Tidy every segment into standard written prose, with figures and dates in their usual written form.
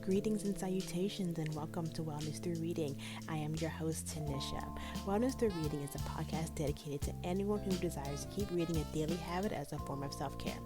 Greetings and salutations, and welcome to Wellness Through Reading. I am your host, Tanisha. Wellness Through Reading is a podcast dedicated to anyone who desires to keep reading a daily habit as a form of self-care.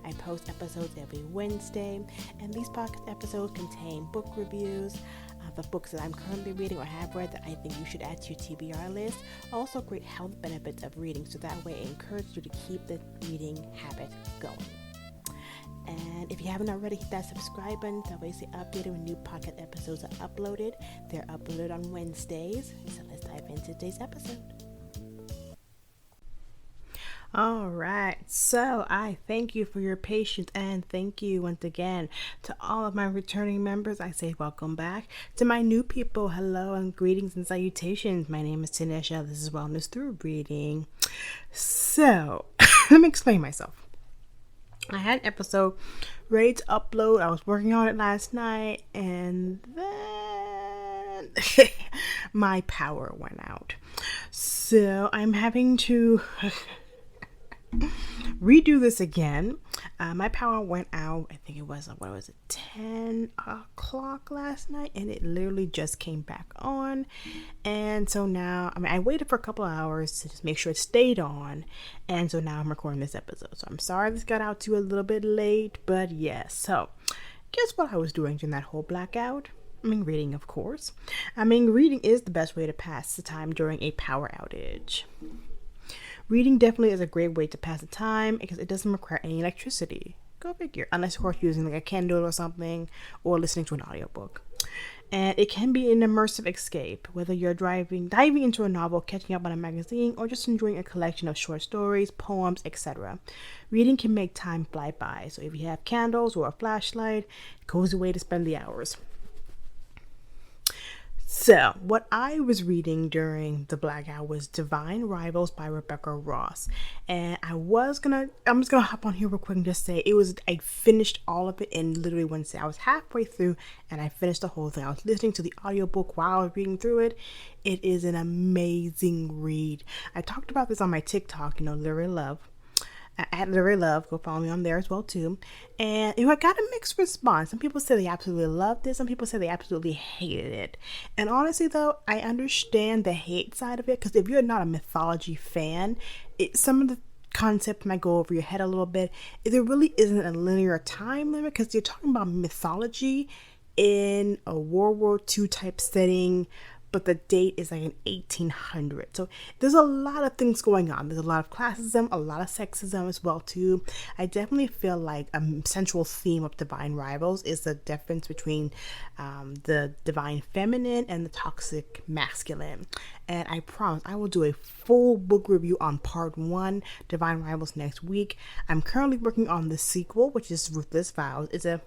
I post episodes every Wednesday, and these podcast episodes contain book reviews of books that I'm currently reading or have read that I think you should add to your TBR list. Also, great health benefits of reading, so that way I encourage you to keep the reading habit going. And if you haven't already, hit that subscribe button. That way you stay updated when new podcast episodes are uploaded. They're uploaded on Wednesdays. So let's dive into today's episode. All right. So I thank you for your patience, and thank you once again to all of my returning members. I say welcome back. To my new people, hello and greetings and salutations. My name is Tanisha. This is Wellness Through Reading. So let me explain myself. I had an episode ready to upload. I was working on it last night, and then my power went out. So I'm having to redo this again. My power went out, I think it was, 10 o'clock last night, and it literally just came back on. And so now, I waited for a couple of hours to just make sure it stayed on, and so now I'm recording this episode. So I'm sorry this got out to you a little bit late, but yes. So guess what I was doing during that whole blackout? Reading, of course. Reading is the best way to pass the time during a power outage. Reading definitely is a great way to pass the time because it doesn't require any electricity. Go figure. Unless, of course, using like a Kindle or something, or listening to an audiobook. And it can be an immersive escape, whether you're diving into a novel, catching up on a magazine, or just enjoying a collection of short stories, poems, etc. Reading can make time fly by. So if you have candles or a flashlight, cozy way to spend the hours. So, what I was reading during the blackout was Divine Rivals by Rebecca Ross. And I'm just gonna hop on here real quick and just say I finished all of it in literally one day. I was halfway through and I finished the whole thing. I was listening to the audiobook while I was reading through it. It is an amazing read. I talked about this on my TikTok, Literary Love. At Literary Love, go follow me on there as well too. And I got a mixed response. Some people say they absolutely loved it. Some people say they absolutely hated it. And honestly though, I understand the hate side of it, because if you're not a mythology fan, some of the concepts might go over your head a little bit. There really isn't a linear time limit, because you're talking about mythology in a World War II type setting, but the date is like in 1800. So there's a lot of things going on. There's a lot of classism, a lot of sexism as well too. I definitely feel like a central theme of Divine Rivals is the difference between the divine feminine and the toxic masculine. And I promise I will do a full book review on part 1, Divine Rivals, next week. I'm currently working on the sequel, which is Ruthless Vows. It's a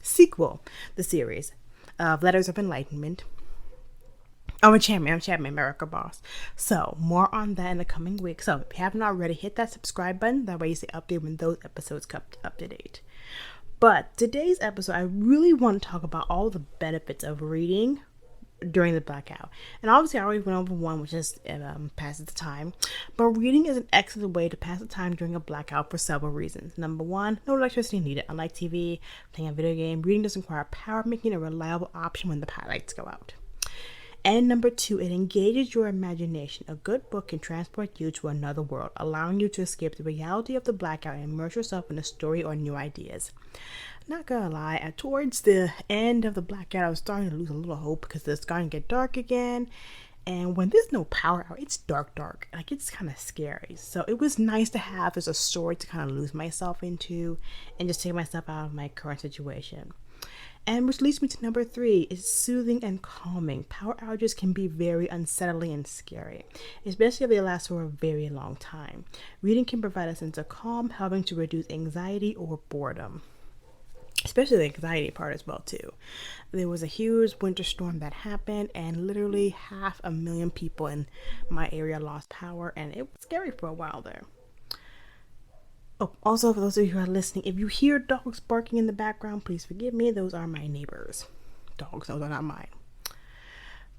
sequel, the series of Letters of Enlightenment. I'm a champion, America boss. So more on that in the coming week. So if you haven't already, hit that subscribe button. That way you stay updated when those episodes come up to date. But today's episode, I really want to talk about all the benefits of reading during the blackout. And obviously I already went over one, which is passes the time. But reading is an excellent way to pass the time during a blackout for several reasons. Number one, no electricity needed. Unlike TV, playing a video game, reading doesn't require power, making it a reliable option when the power lights go out. And number 2, it engages your imagination. A good book can transport you to another world, allowing you to escape the reality of the blackout and immerse yourself in a story or new ideas. Not gonna lie, towards the end of the blackout, I was starting to lose a little hope because it's starting to get dark again. And when there's no power out, it's dark. Like, it's kind of scary. So it was nice to have as a story to kind of lose myself into and just take myself out of my current situation. And which leads me to number 3, is soothing and calming. Power outages can be very unsettling and scary, especially if they last for a very long time. Reading can provide a sense of calm, helping to reduce anxiety or boredom. Especially the anxiety part as well too. There was a huge winter storm that happened, and literally 500,000 people in my area lost power, and it was scary for a while there. Oh, also, for those of you who are listening, if you hear dogs barking in the background, please forgive me. Those are my neighbors' dogs. Those are not mine.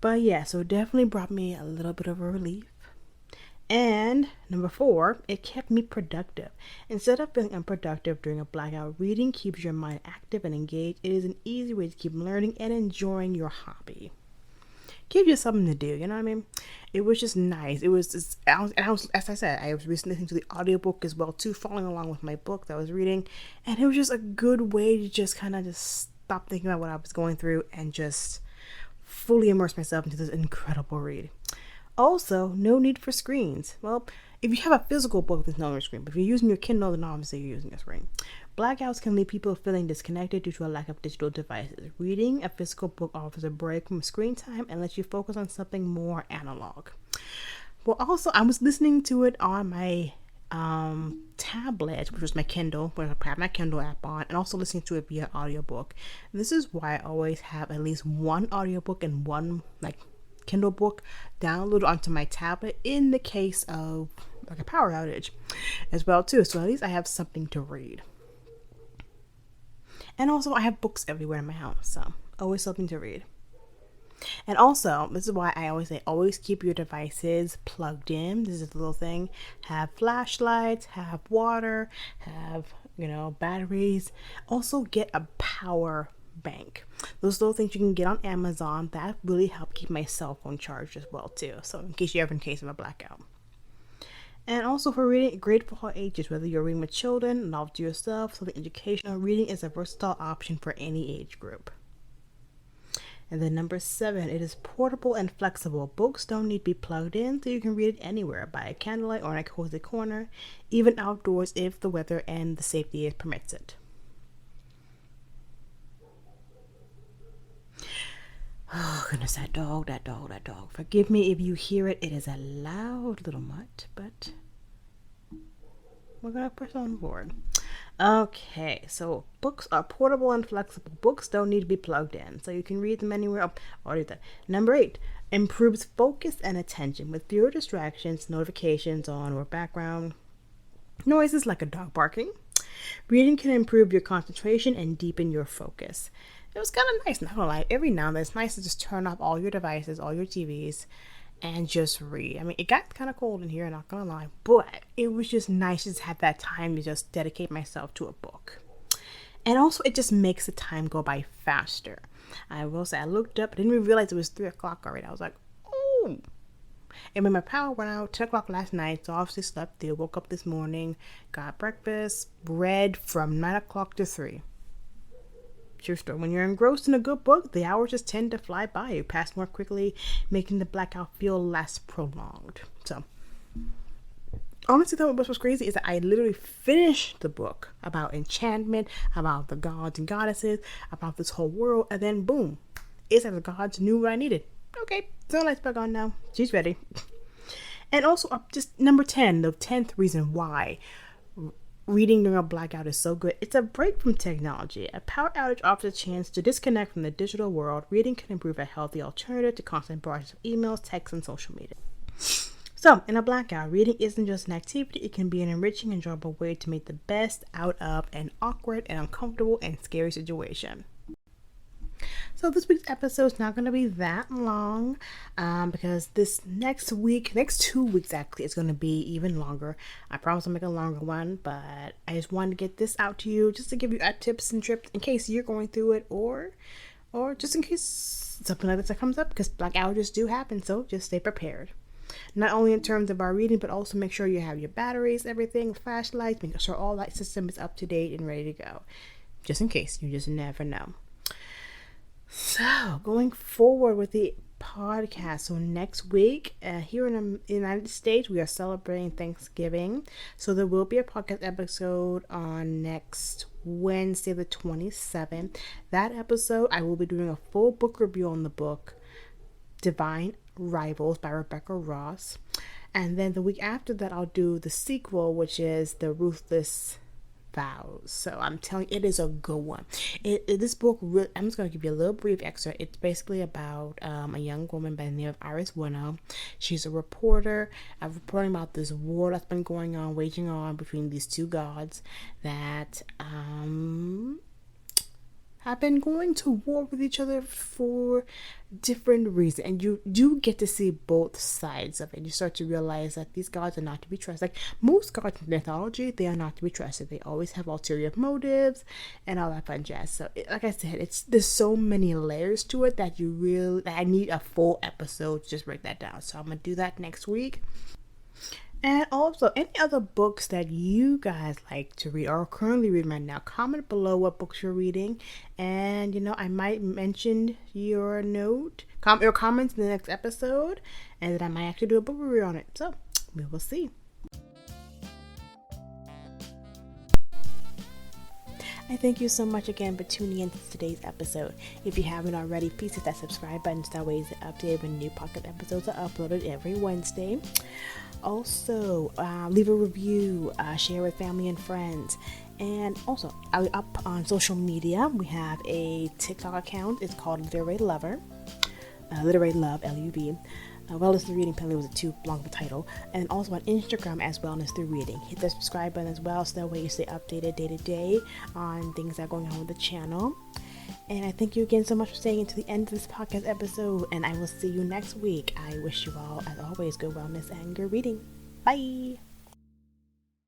But yeah, so it definitely brought me a little bit of a relief. And number 4, it kept me productive. Instead of feeling unproductive during a blackout, reading keeps your mind active and engaged. It is an easy way to keep learning and enjoying your hobby. Give you something to do, you know what I mean? It was just nice. It was just, as I said, I was recently listening to the audiobook as well too, following along with my book that I was reading, and it was just a good way to just kind of just stop thinking about what I was going through and just fully immerse myself into this incredible read. Also, no need for screens. Well, if you have a physical book, there's no screen, but if you're using your Kindle, then obviously you're using a screen. Blackouts can leave people feeling disconnected due to a lack of digital devices. Reading a physical book offers a break from screen time and lets you focus on something more analog. Well, also, I was listening to it on my tablet, which was my Kindle, where I have my Kindle app on, and also listening to it via audiobook. This is why I always have at least one audiobook and one Kindle book downloaded onto my tablet in the case of a power outage as well too. So at least I have something to read. And also I have books everywhere in my house, so always something to read. And also, this is why I always say, always keep your devices plugged in. This is a little thing. Have flashlights, have water, have, batteries. Also get a power bank. Those little things you can get on Amazon, that really help keep my cell phone charged as well too. So in case of a blackout. And also for reading, great for all ages, whether you're reading with children, novel to yourself, something educational. Reading is a versatile option for any age group. And then number 7, it is portable and flexible. Books don't need to be plugged in, so you can read it anywhere, by a candlelight or in a cozy corner, even outdoors if the weather and the safety permits it. Oh goodness, that dog. Forgive me if you hear it. It is a loud little mutt, but we're going to press on board. Okay, so books are portable and flexible. Books don't need to be plugged in, so you can read them anywhere. Oh, already done. Number 8, improves focus and attention with fewer distractions, notifications on, or background noises like a dog barking. Reading can improve your concentration and deepen your focus. It was kind of nice, not gonna lie. Every now and then, it's nice to just turn off all your devices, all your TVs, and just read. I mean, it got kind of cold in here, not gonna lie, but it was just nice to have that time to just dedicate myself to a book. And also, it just makes the time go by faster. I will say, I looked up, I didn't even realize it was 3 o'clock already. I was like, oh. And when my power went out, 10 o'clock last night, so obviously slept there, woke up this morning, got breakfast, read from 9 o'clock to 3. True story. When you're engrossed in a good book, the hours just tend to fly by. You pass more quickly, making the blackout feel less prolonged. So, honestly, what was crazy is that I literally finished the book about enchantment, about the gods and goddesses, about this whole world, and then boom, it's like the gods knew what I needed. Okay, sunlight's back on now. She's ready. And also, just number 10, the 10th reason why reading during a blackout is so good. It's a break from technology. A power outage offers a chance to disconnect from the digital world. Reading can improve a healthy alternative to constant barrages of emails, texts, and social media. So, in a blackout, reading isn't just an activity. It can be an enriching, enjoyable way to make the best out of an awkward and uncomfortable and scary situation. So this week's episode is not going to be that long because this next 2 weeks actually is going to be even longer. I promise I'll make a longer one, but I just wanted to get this out to you just to give you tips and trips in case you're going through it or just in case something like this comes up, because black outages do happen, so just stay prepared. Not only in terms of our reading, but also make sure you have your batteries, everything, flashlights, make sure all that system is up to date and ready to go. Just in case, you just never know. So, going forward with the podcast. So next week, here in the United States, we are celebrating Thanksgiving. So there will be a podcast episode on next Wednesday, the 27th. That episode, I will be doing a full book review on the book Divine Rivals by Rebecca Ross. And then the week after that, I'll do the sequel, which is The Ruthless Vows. So I'm telling you, it is a good one. This book, I'm just going to give you a little brief excerpt. It's basically about a young woman by the name of Iris Winnow. She's a reporter, reporting about this war that's been waging on between these two gods that have been going to war with each other for different reasons, and you do get to see both sides of it. You start to realize that these gods are not to be trusted. Like most gods in mythology, they are not to be trusted. They always have ulterior motives and all that fun jazz. So like I said, there's so many layers to it that I need a full episode to just break that down. So I'm gonna do that next week. And also, any other books that you guys like to read or are currently reading right now, comment below what books you're reading. And, I might mention your comments in the next episode. And then I might actually do a book review on it. So, we will see. I thank you so much again for tuning in to today's episode. If you haven't already, please hit that subscribe button so that way you get updated when new podcast episodes are uploaded every Wednesday. Also, leave a review, share with family and friends. And also, up on social media, we have a TikTok account. It's called Literary Lover. Literary Love, L-U-V. Wellness Through Reading apparently was too long of a title. And also on Instagram as Wellness Through Reading. Hit the subscribe button as well so that way you stay updated day to day on things that are going on with the channel. And I thank you again so much for staying into the end of this podcast episode. And I will see you next week. I wish you all, as always, good wellness and good reading. Bye!